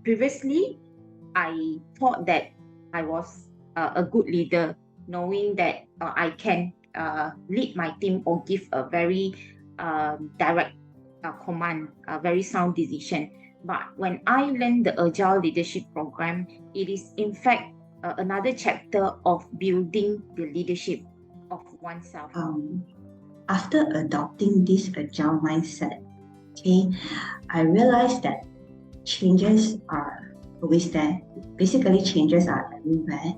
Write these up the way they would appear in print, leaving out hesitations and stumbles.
Previously, I thought that I was a good leader, knowing that I can lead my team or give a very direct command, a very sound decision. But when I learned the Agile Leadership Program, it is in fact another chapter of building the leadership of oneself. After adopting this Agile mindset, I realized that changes are always there. Basically, changes are everywhere.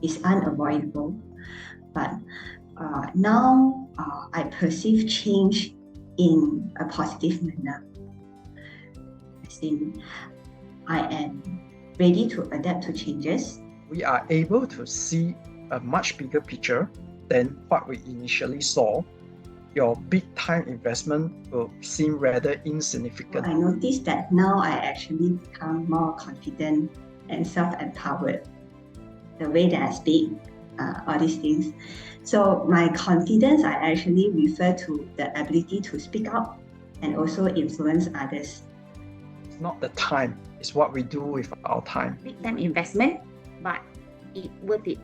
It's unavoidable. But now I perceive change in a positive manner. As in, I am ready to adapt to changes. We are able to see a much bigger picture than what we initially saw. Your big time investment will seem rather insignificant. I noticed that now I actually become more confident and self-empowered. The way that I speak, all these things. So my confidence, I actually refer to the ability to speak out and also influence others. It's not the time, it's what we do with our time. Big time investment, but it's worth it.